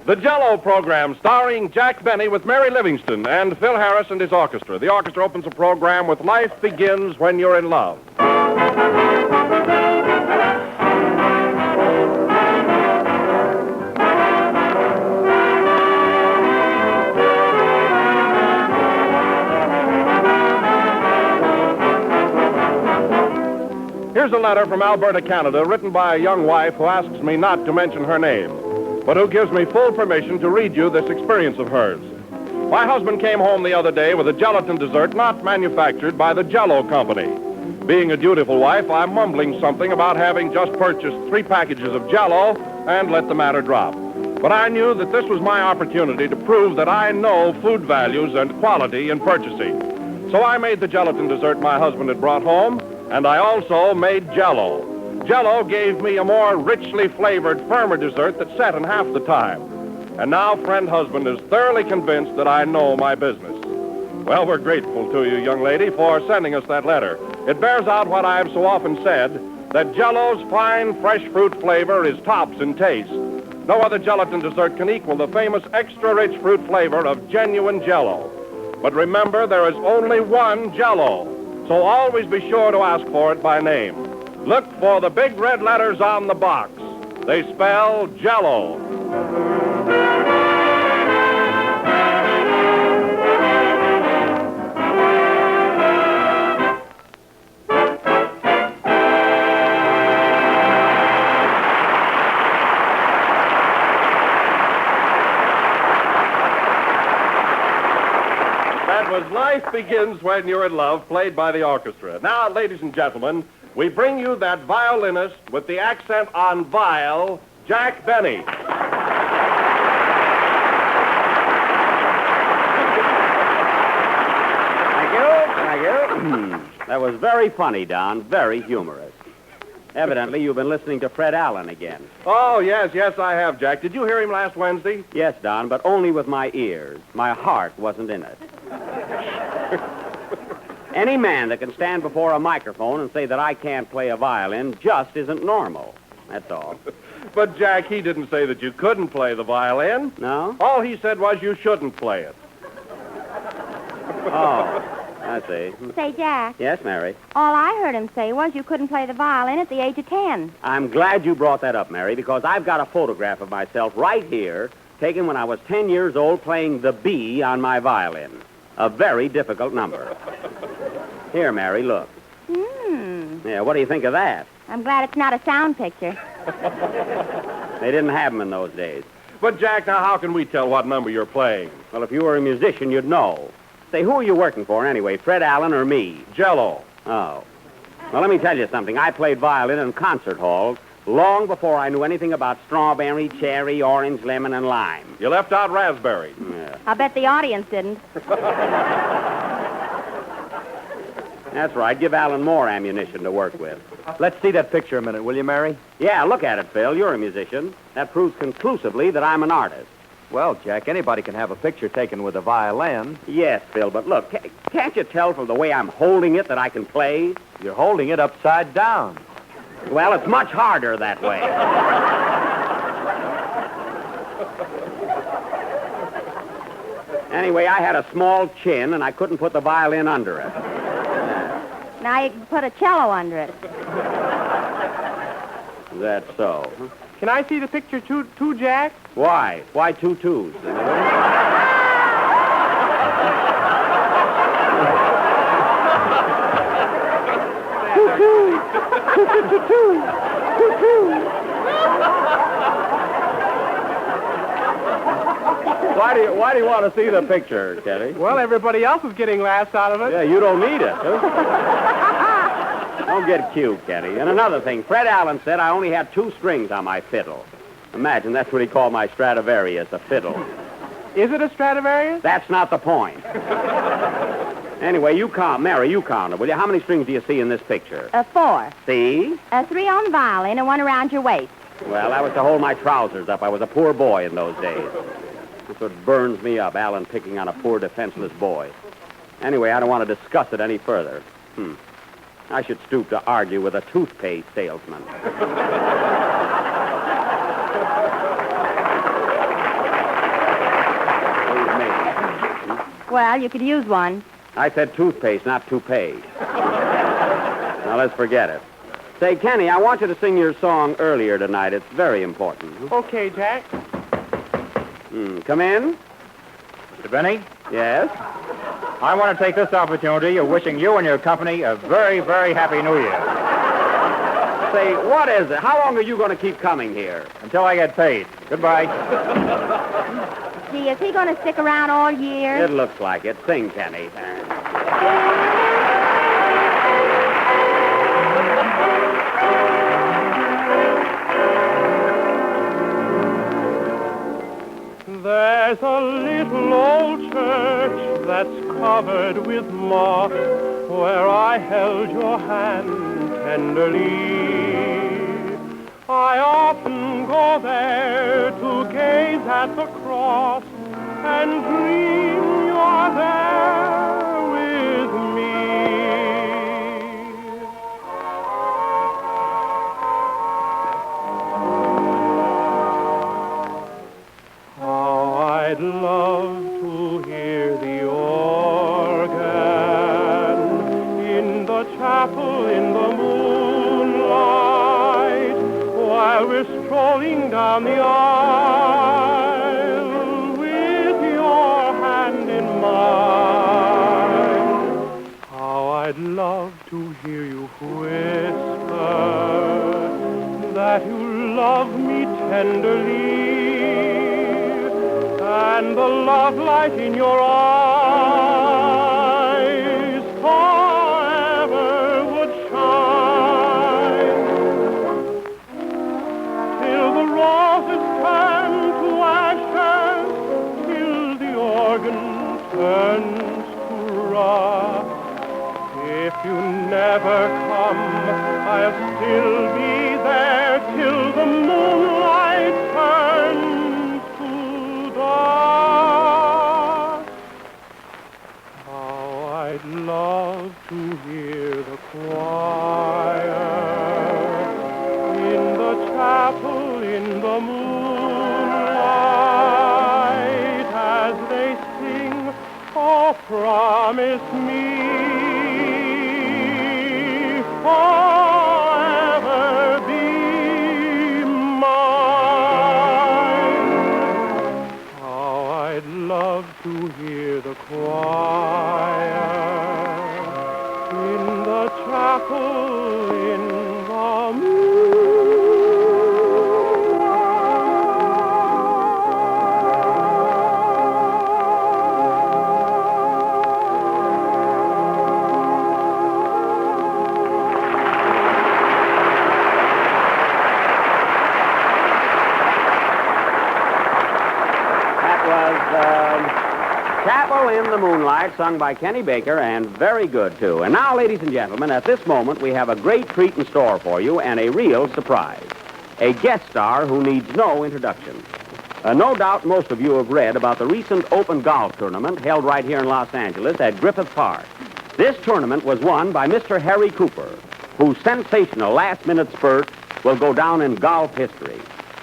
The Jello Program, starring Jack Benny with Mary Livingston and Phil Harris and his orchestra. The orchestra opens the program with Life Begins When You're in Love. Here's a letter from Alberta, Canada, written by a young wife who asks me not to mention her name, but who gives me full permission to read you this experience of hers. My husband came home the other day with a gelatin dessert not manufactured by the Jello Company. Being a dutiful wife, I'm mumbling something about having just purchased 3 packages of Jello and let the matter drop. But I knew that this was my opportunity to prove that I know food values and quality in purchasing. So I made the gelatin dessert my husband had brought home, and I also made Jello. Jello gave me a more richly flavored, firmer dessert that set in half the time. And now friend husband is thoroughly convinced that I know my business. Well, we're grateful to you, young lady, for sending us that letter. It bears out what I've so often said, that Jello's fine, fresh fruit flavor is tops in taste. No other gelatin dessert can equal the famous extra-rich fruit flavor of genuine Jello. But remember, there is only one Jello, so always be sure to ask for it by name. Look for the big red letters on the box. They spell Jello. That was Life Begins When You're in Love, played by the orchestra. Now, ladies and gentlemen, we bring you that violinist with the accent on viol, Jack Benny. Thank you. That was very funny, Don. Very humorous. Evidently, you've been listening to Fred Allen again. Oh, yes, I have, Jack. Did you hear him last Wednesday? Yes, Don, but only with my ears. My heart wasn't in it. Any man that can stand before a microphone and say that I can't play a violin just isn't normal. That's all. But, Jack, he didn't say that you couldn't play the violin. No? All he said was you shouldn't play it. Oh, I see. Say, Jack. Yes, Mary? All I heard him say was you couldn't play the violin at the age of 10. I'm glad you brought that up, Mary, because I've got a photograph of myself right here, taken when I was 10 years old, playing the B on my violin. A very difficult number. Here, Mary, look. Yeah, what do you think of that? I'm glad it's not a sound picture. They didn't have them in those days. But, Jack, now how can we tell what number you're playing? Well, if you were a musician, you'd know. Say, who are you working for anyway, Fred Allen or me? Jello. Oh. Well, let me tell you something. I played violin in concert halls long before I knew anything about strawberry, cherry, orange, lemon, and lime. You left out raspberry. Yeah. I'll bet the audience didn't. That's right. Give Allen more ammunition to work with. Let's see that picture a minute, will you, Mary? Yeah, look at it, Phil. You're a musician. That proves conclusively that I'm an artist. Well, Jack, anybody can have a picture taken with a violin. Yes, Phil, but look, can't you tell from the way I'm holding it that I can play? You're holding it upside down. Well, it's much harder that way. Anyway, I had a small chin, and I couldn't put the violin under it. Now you can put a cello under it. That's so. Can I see the picture too, Jack? Why? Why 2 twos? Why do you want to see the picture, Teddy? Well, everybody else is getting laughs out of it. Yeah, you don't need it. Don't get cute, Kenny. And another thing, Fred Allen said I only had 2 strings on my fiddle. Imagine that's what he called my Stradivarius, a fiddle. Is it a Stradivarius? That's not the point. Anyway, you count. Mary, you count it, will you? How many strings do you see in this picture? 4. See? 3 on the violin and 1 around your waist. Well, that was to hold my trousers up. I was a poor boy in those days. That's what burns me up, Allen picking on a poor, defenseless boy. Anyway, I don't want to discuss it any further. I should stoop to argue with a toothpaste salesman. Well, you could use one. I said toothpaste, not toupee. Now, let's forget it. Say, Kenny, I want you to sing your song earlier tonight. It's very important. Okay, Jack. Come in. Mr. Benny, Yes? I want to take this opportunity of wishing you and your company a very, very happy New Year. Say, what is it? How long are you going to keep coming here? Until I get paid. Goodbye. Gee, is he going to stick around all year? It looks like it. Sing, Kenny. There's a little old church that's covered with moss where I held your hand tenderly. I often go there to gaze at the cross and dream you're there with me. I'd love to hear the organ in the chapel in the moonlight while we're strolling down the aisle with your hand in mine. How I'd love to hear you whisper that you love me tenderly, and the love light in your eyes forever would shine till the roses turn to ashes, till the organ turns to rust. If you never come, I'll still be there till the moonlight turns to dust. How I'd love to hear the choir in the chapel in the moonlight as they sing, "Oh, promise me forever be mine." How I'd love to hear the choir in the chapel in the Chapel in the Moonlight, sung by Kenny Baker, and very good, too. And now, ladies and gentlemen, at this moment, we have a great treat in store for you and a real surprise. A guest star who needs no introduction. No doubt most of you have read about the recent open golf tournament held right here in Los Angeles at Griffith Park. This tournament was won by Mr. Harry Cooper, whose sensational last-minute spurt will go down in golf history.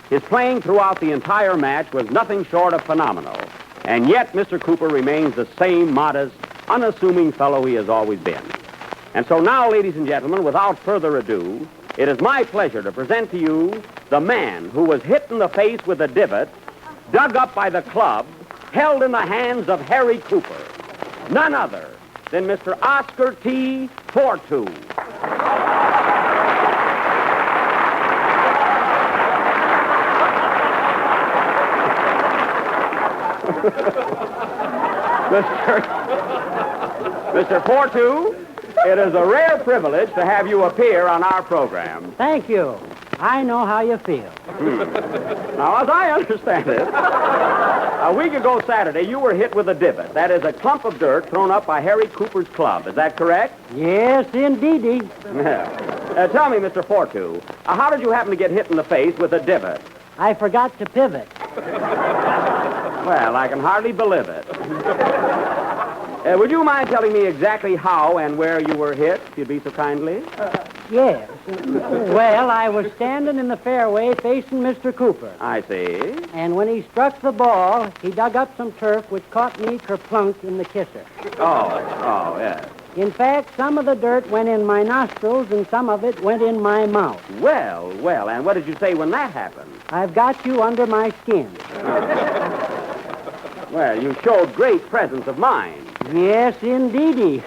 His playing throughout the entire match was nothing short of phenomenal. And yet, Mr. Cooper remains the same modest, unassuming fellow he has always been. And so now, ladies and gentlemen, without further ado, it is my pleasure to present to you the man who was hit in the face with a divot, dug up by the club, held in the hands of Harry Cooper. None other than Mr. Oscar T. Fortu. Mr. Fortu, it is a rare privilege to have you appear on our program. Thank you. I know how you feel. Now, as I understand it, a week ago Saturday, you were hit with a divot. That is a clump of dirt thrown up by Harry Cooper's club. Is that correct? Yes, indeedy. Tell me, Mr. Fortu, how did you happen to get hit in the face with a divot? I forgot to pivot. Well, I can hardly believe it. Would you mind telling me exactly how and where you were hit, if you'd be so kindly? Yes. Well, I was standing in the fairway facing Mr. Cooper. I see. And when he struck the ball, he dug up some turf which caught me kerplunk in the kisser. Oh, yes. In fact, some of the dirt went in my nostrils and some of it went in my mouth. Well, and what did you say when that happened? I've got you under my skin. Well, you showed great presence of mind. Yes, indeedy.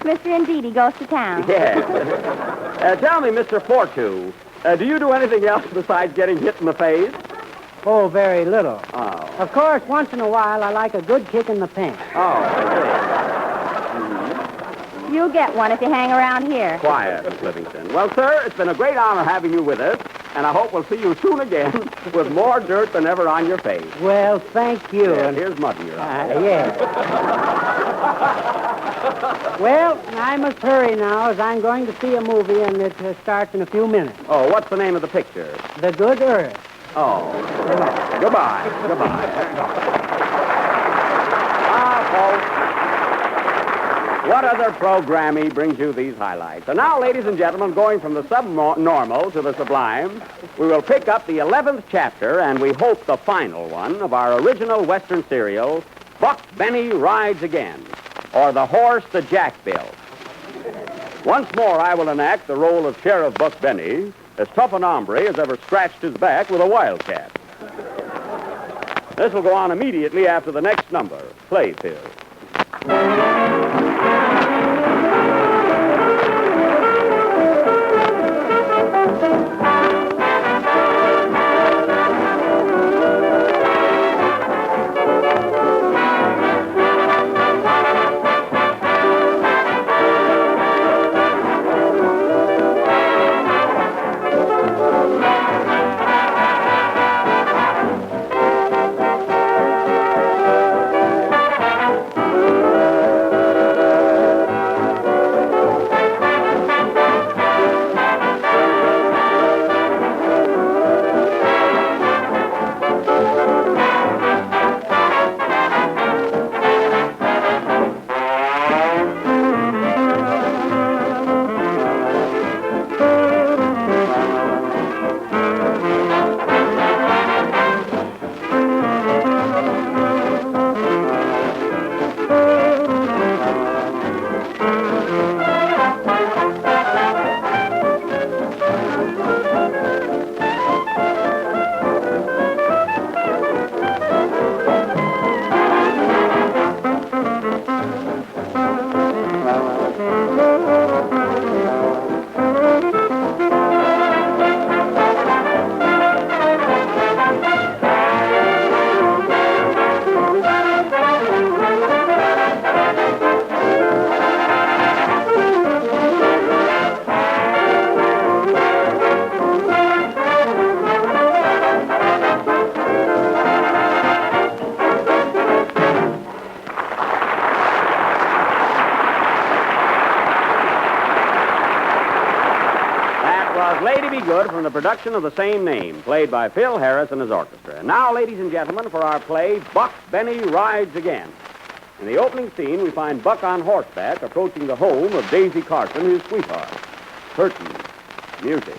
Mr. Indeedy goes to town. Yes. Tell me, Mr. Fortu, do you do anything else besides getting hit in the face? Oh, very little. Oh. Of course, once in a while, I like a good kick in the pants. Oh, I You'll get one if you hang around here. see. Quiet, Miss Livingston. Well, sir, it's been a great honor having you with us, and I hope we'll see you soon again with more dirt than ever on your face. Well, thank you. Yeah, here's mud in your eye. Yes. Well, I must hurry now, as I'm going to see a movie, and it starts in a few minutes. Oh, what's the name of the picture? The Good Earth. Oh. Goodbye. Folks. What other programming brings you these highlights? And now, ladies and gentlemen, going from the subnormal to the sublime, we will pick up the 11th chapter, and we hope the final one, of our original Western serial, Buck Benny Rides Again, or The Horse that Jack Built. Once more, I will enact the role of Sheriff Buck Benny, as tough an hombre as ever scratched his back with a wildcat. This will go on immediately after the next number. Play, Phil. Lady Be Good from the production of the same name, played by Phil Harris and his orchestra. And now, ladies and gentlemen, for our play, Buck Benny Rides Again. In the opening scene, we find Buck on horseback approaching the home of Daisy Carson, his sweetheart. Curtain. Music.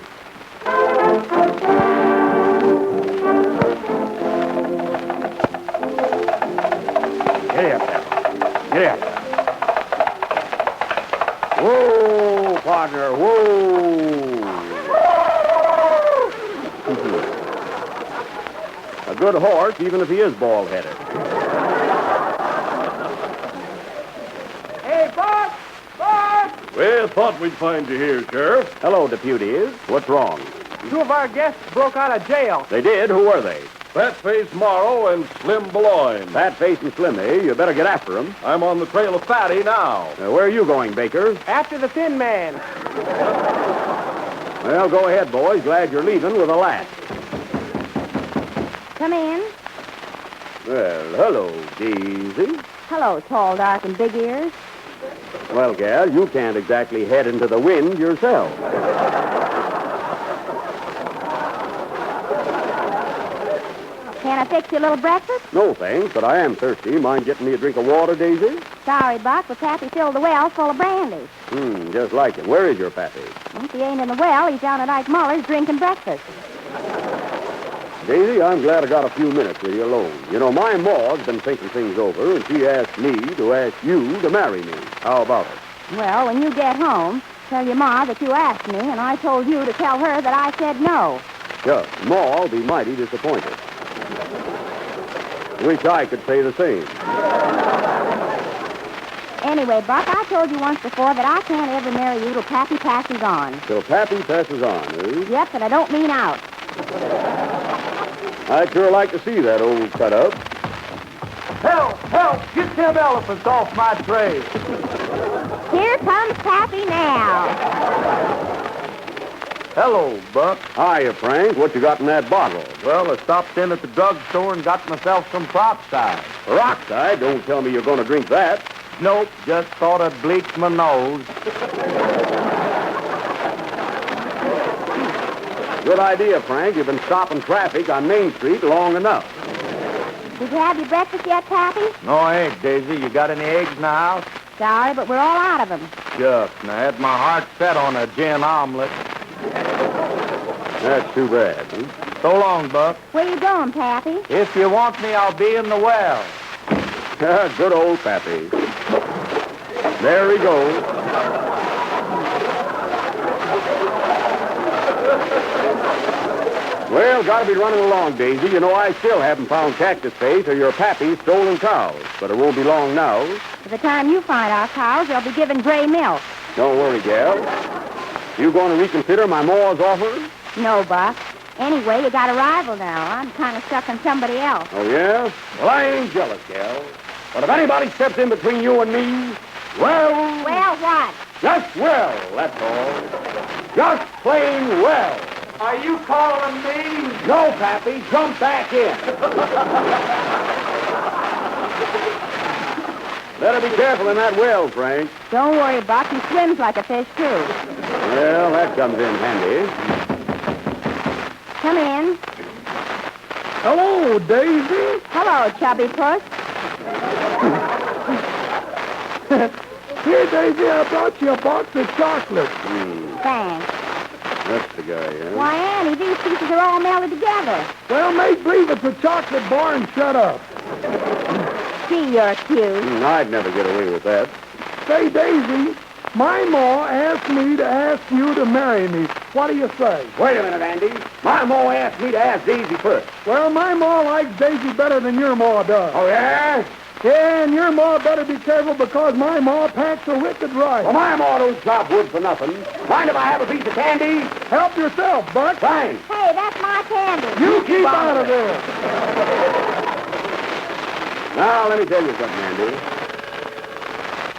Giddy up there. Giddy up. Whoa, partner, whoa. A good horse, even if he is bald-headed. Hey, Buck! Buck! We thought we'd find you here, Sheriff. Hello, deputies. What's wrong? Two of our guests broke out of jail. They did? Who were they? Fat-Faced Morrow and Slim Beloin. Fat-Face and Slimmy. You better get after them. I'm on the trail of Fatty now. Where are you going, Baker? After the Thin Man. Well, go ahead, boys. Glad you're leaving with a laugh. Come in. Well, hello, Daisy. Hello, tall, dark, and big ears. Well, gal, you can't exactly head into the wind yourself. Can I fix you a little breakfast? No, thanks, but I am thirsty. Mind getting me a drink of water, Daisy? Sorry, Buck, but Pappy filled the well full of brandy. Just like him. Where is your Pappy? If he ain't in the well, he's down at Ike Muller's drinking breakfast. Daisy, I'm glad I got a few minutes with you alone. You know, my ma's been thinking things over, and she asked me to ask you to marry me. How about it? Well, when you get home, tell your Ma that you asked me, and I told you to tell her that I said no. Sure. Ma'll be mighty disappointed. Wish I could say the same. Anyway, Buck, I told you once before that I can't ever marry you till Pappy passes on. Till Pappy passes on, eh? Yep, and I don't mean out. I'd sure like to see that old cut-up. Help! Help! Get them elephants off my tray. Here comes Pappy now. Hello, Buck. Hiya, Frank. What you got in that bottle? Well, I stopped in at the drugstore and got myself some peroxide. Peroxide? Don't tell me you're going to drink that. Nope, just thought I'd bleach my nose. Good idea, Frank. You've been stopping traffic on Main Street long enough. Did you have your breakfast yet, Pappy? No, I ain't, Daisy. You got any eggs in the house? Sorry, but we're all out of them. Shucks, and I had my heart set on a gin omelet. That's too bad, huh? So long, Buck. Where you going, Pappy? If you want me, I'll be in the well. Good old Pappy. There he goes. Well, gotta be running along, Daisy. You know, I still haven't found Cactus Face or your Pappy's stolen cows. But it won't be long now. By the time you find our cows, they'll be giving gray milk. Don't worry, gal. You going to reconsider my ma's offer? No, Buck. Anyway, you got a rival now. I'm kind of stuck on somebody else. Oh, yeah? Well, I ain't jealous, gal. But if anybody steps in between you and me, well... Well, what? Just well, that's all. Just plain well. Are you calling me? No, Pappy, jump back in. Better be careful in that well, Frank. Don't worry, Buck. He swims like a fish, too. Well, that comes in handy. Come in. Hello, Daisy. Hello, chubby puss. Here, Daisy, I brought you a box of chocolates. Thanks. That's the guy, yeah? Why, Annie, these pieces are all melded together. Well, make believe it's a chocolate bar and shut up. Gee, you're cute. I'd never get away with that. Say, Daisy, my ma asked me to ask you to marry me. What do you say? Wait a minute, Andy. My ma asked me to ask Daisy first. Well, my ma likes Daisy better than your ma does. Oh, yeah? Yeah, and your ma better be careful because my ma packs a wicked right. Well, my ma don't chop wood for nothing. Mind if I have a piece of candy? Help yourself, Buck. Fine. Hey, that's my candy. You keep out of there. Now, let me tell you something, Andy.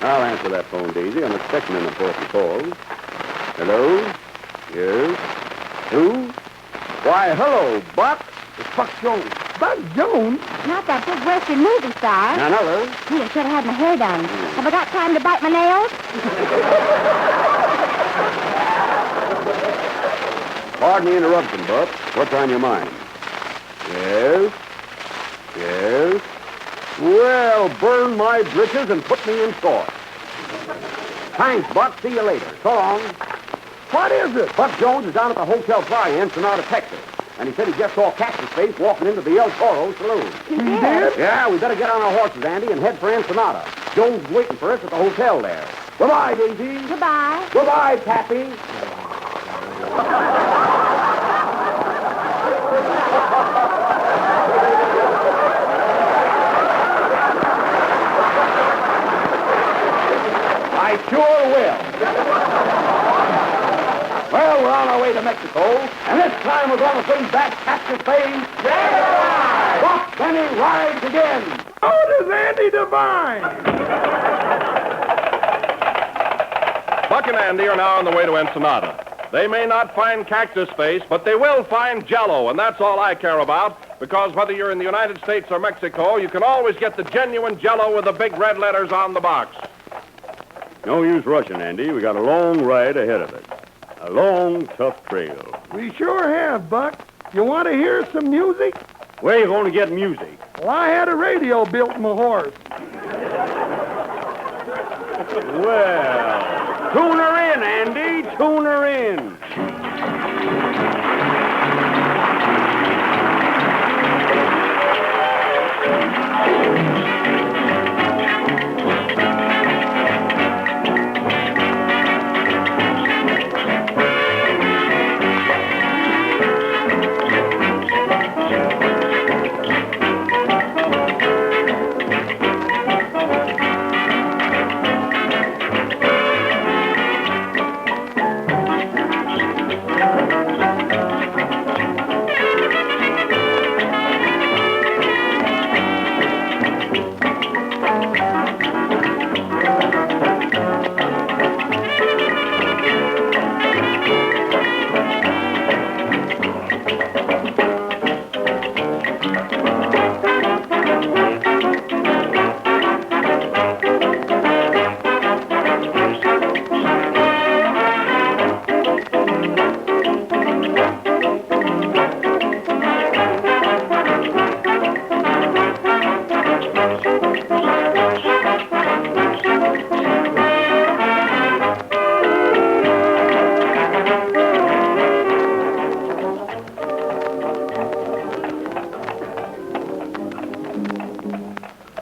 I'll answer that phone, Daisy. I'm expecting an important call. Hello? Yes? Who? Why, hello, Buck. It's Buck Jones. Buck Jones? Not that big Western movie star. Another? Gee, I should have had my hair done. Have I got time to bite my nails? Pardon the interruption, Buck. What's on your mind? Yes? Yes? Well, burn my britches and put me in store. Thanks, Buck. See you later. So long. What is it? Buck Jones is down at the Hotel Playa in Ensenada, Texas. And he said he just saw Cactus Face walking into the El Toro saloon. He did? Yeah, we better get on our horses, Andy, and head for Ensenada. Jones is waiting for us at the hotel there. Goodbye, Daisy. Goodbye. Goodbye, Pappy. I sure will. Well, we're on our way to Mexico, and this time we're going to bring back Cactus Face. Yeah! Buck Benny rides again. Oh, does Andy Devine? Buck and Andy are now on the way to Ensenada. They may not find Cactus Face, but they will find Jello, and that's all I care about, because whether you're in the United States or Mexico, you can always get the genuine Jello with the big red letters on the box. No use rushing, Andy. We got a long ride ahead of us. A long, tough trail. We sure have, Buck. You want to hear some music? Where you going to get music? Well, I had a radio built in my horse. Well, tune her in, Andy. Tune her in.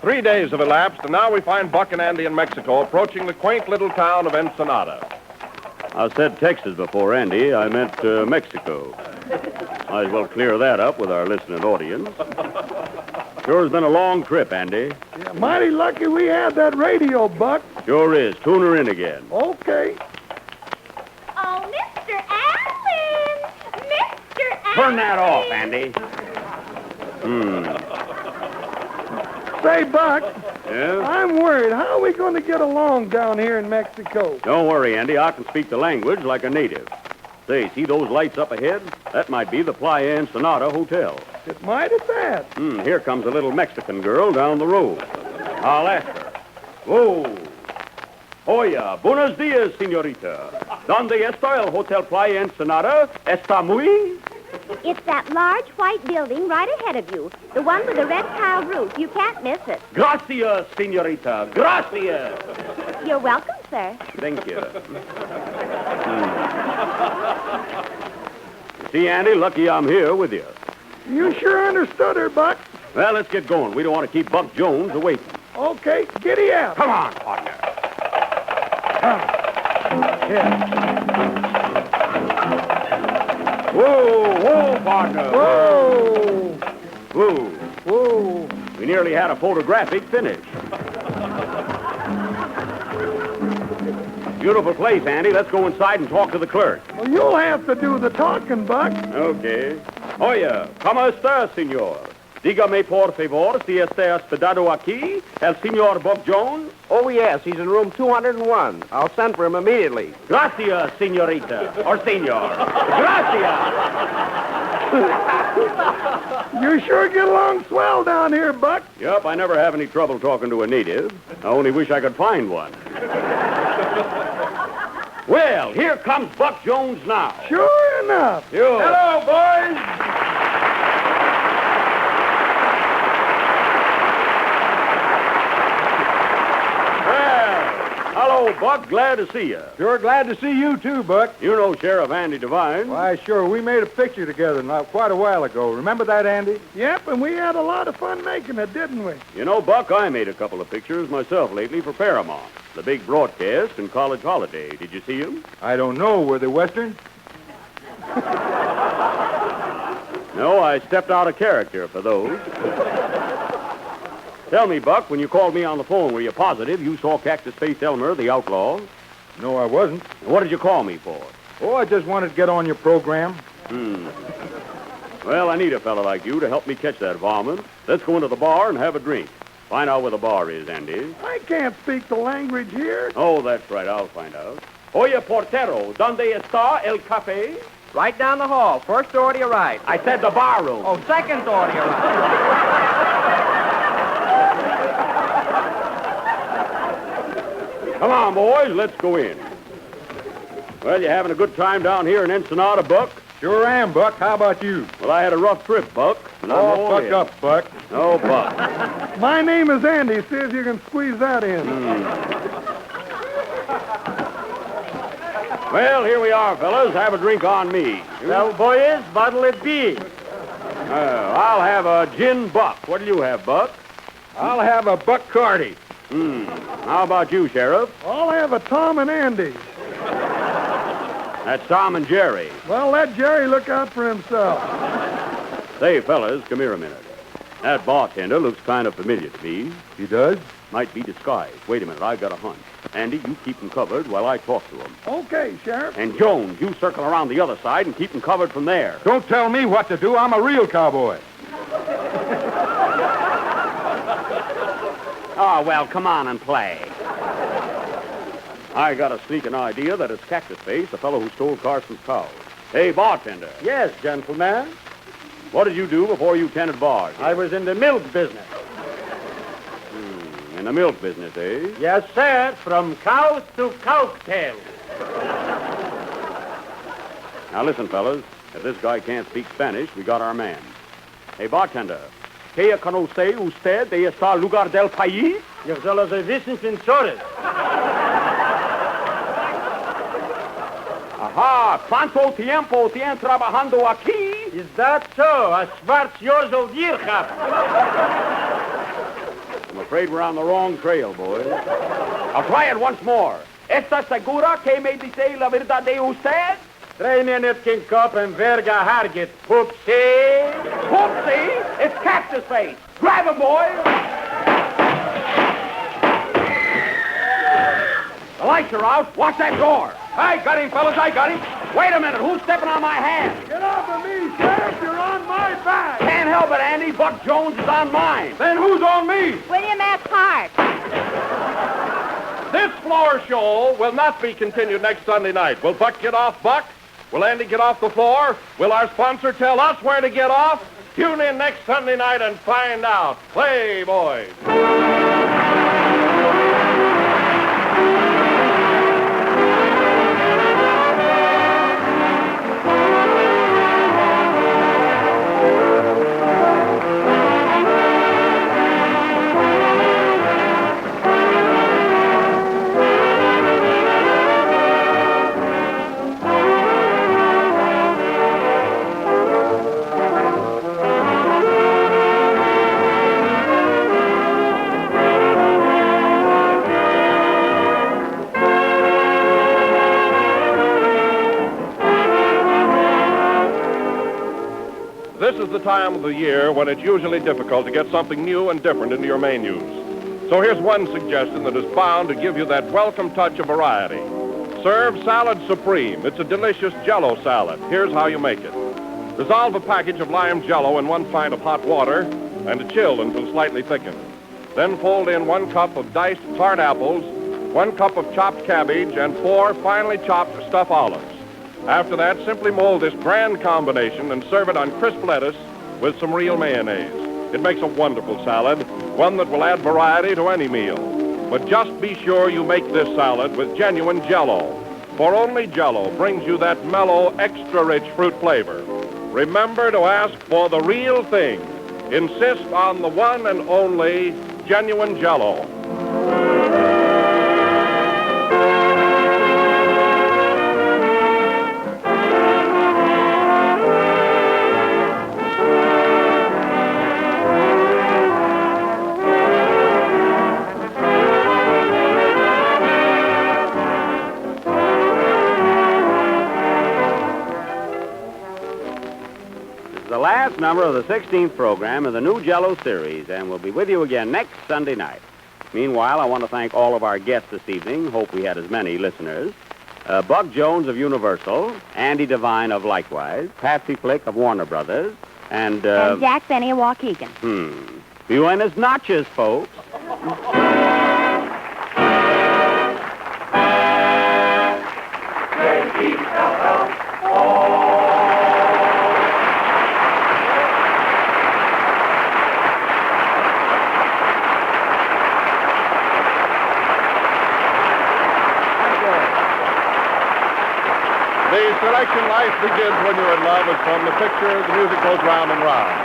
Three days have elapsed, and now we find Buck and Andy in Mexico approaching the quaint little town of Ensenada. I said Texas before, Andy. I meant Mexico. Might as well clear that up with our listening audience. Sure has been a long trip, Andy. Yeah, mighty lucky we had that radio, Buck. Sure is. Tune her in again. Okay. Oh, Mr. Allen! Mr. Allen! Turn that off, Andy. Say, Buck, Yeah? I'm worried. How are we going to get along down here in Mexico? Don't worry, Andy. I can speak the language like a native. Say, see those lights up ahead? That might be the Playa Ensenada Hotel. It might at that. Here comes a little Mexican girl down the road. I'll ask her. Whoa. Oya, buenos dias, señorita. ¿Dónde está el Hotel Playa Ensenada? ¿Está muy? It's that large white building right ahead of you. The one with the red tile roof. You can't miss it. Gracias, señorita. Gracias. You're welcome, sir. Thank you. See, Andy, lucky I'm here with you. You sure understood her, Buck. Well, let's get going. We don't want to keep Buck Jones away. Okay, giddy up. Come on, partner. Whoa, whoa, partner. Whoa. Whoa. Whoa. We nearly had a photographic finish. Beautiful place, Andy. Let's go inside and talk to the clerk. Well, you'll have to do the talking, Buck. Okay. Oye, ¿cómo está, señor? Dígame, por favor, si está hospedado aquí el señor Buck Jones. Oh, yes, he's in room 201. I'll send for him immediately. Gracias, señorita. Or señor. Gracias. You sure get along swell down here, Buck. Yep, I never have any trouble talking to a native. I only wish I could find one. Well, here comes Buck Jones now. Sure enough. Sure. Hello, boys. Hello, Buck. Glad to see you. Sure glad to see you, too, Buck. You know Sheriff Andy Devine. Why, sure. We made a picture together quite a while ago. Remember that, Andy? Yep, and we had a lot of fun making it, didn't we? You know, Buck, I made a couple of pictures myself lately for Paramount. The big broadcast and college holiday. Did you see them? I don't know. Were they Western? No, I stepped out of character for those. Tell me, Buck, when you called me on the phone, were you positive you saw Cactus Face Elmer, the outlaw? No, I wasn't. What did you call me for? Oh, I just wanted to get on your program. Well, I need a fella like you to help me catch that varmint. Let's go into the bar and have a drink. Find out where the bar is, Andy. I can't speak the language here. Oh, that's right. I'll find out. Oye, portero, ¿dónde está el café? Right down the hall. First door to your right. I said the bar room. Oh, second door to your right. Come on, boys. Let's go in. Well, you having a good time down here in Ensenada, Buck? Sure am, Buck. How about you? Well, I had a rough trip, Buck. Oh, buck up, Buck. No, Buck. My name is Andy. See if you can squeeze that in. Well, here we are, fellas. Have a drink on me. Well, boys, what'll it be? I'll have a gin Buck. What'll you have, Buck? I'll have a Buck Carty. How about you, Sheriff? I'll have a Tom and Andy. That's Tom and Jerry. Well, let Jerry look out for himself. Say, fellas, come here a minute. That bartender looks kind of familiar to me. He does? Might be disguised. Wait a minute, I've got a hunch. Andy, you keep him covered while I talk to him. Okay, Sheriff. And Jones, you circle around the other side and keep him covered from there. Don't tell me what to do. I'm a real cowboy. Oh, well, come on and play. I got a sneaking idea that it's Cactus Face, the fellow who stole Carson's cows. Hey, bartender, Yes, gentlemen. what did you do before you tended bars? I was in the milk business. In the milk business, eh? Yes, sir. From cows to cocktails. Now listen, fellas. If this guy can't speak Spanish, we got our man. Hey, bartender, ¿qué conoce usted de este lugar del país? Yo solo soy wissen sensores. Ajá, ¿cuánto tiempo tiene trabajando aquí? Is that so? A schwarz years old year, chap. I'm afraid we're on the wrong trail, boys. I'll try it once more. ¿Está segura que me dice la verdad de usted? 3 minutes, King Cup, and verga harget. Poopsie. Whoopsie! It's Cactus Face! Grab him, boys! The lights are out. Watch that door. I got him, fellas. I got him. Wait a minute. Who's stepping on my hand? Get off of me, Sheriff. You're on my back. Can't help it, Andy. Buck Jones is on mine. Then who's on me? William F. Hart. This floor show will not be continued next Sunday night. Will Buck get off Buck? Will Andy get off the floor? Will our sponsor tell us where to get off? Tune in next Sunday night and find out. Play, boys. This is the time of the year when it's usually difficult to get something new and different into your menus. So here's one suggestion that is bound to give you that welcome touch of variety. Serve Salad Supreme. It's a delicious Jello salad. Here's how you make it. Dissolve a package of lime Jello in 1 pint of hot water and chill until slightly thickened. Then fold in 1 cup of diced tart apples, 1 cup of chopped cabbage, and 4 finely chopped stuffed olives. After that, simply mold this grand combination and serve it on crisp lettuce with some real mayonnaise. It makes a wonderful salad, one that will add variety to any meal. But just be sure you make this salad with genuine Jello, for only Jello brings you that mellow, extra-rich fruit flavor. Remember to ask for the real thing. Insist on the one and only genuine Jello. The last number of the 16th program of the new Jello series, and we'll be with you again next Sunday night. Meanwhile, I want to thank all of our guests this evening. Hope we had as many listeners. Buck Jones of Universal, Andy Devine of Likewise, Patsy Flick of Warner Brothers, and Jack Benny of Waukegan. Buenas noches, folks. The selection Life Begins When You're in Love is from the picture The Music Goes Round and Round.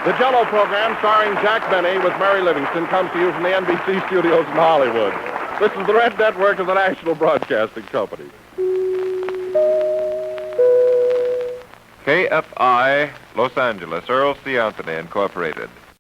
The Jello Program, starring Jack Benny with Mary Livingston, comes to you from the NBC studios in Hollywood. This is the Red Network of the National Broadcasting Company. KFI, Los Angeles, Earl C. Anthony, Incorporated.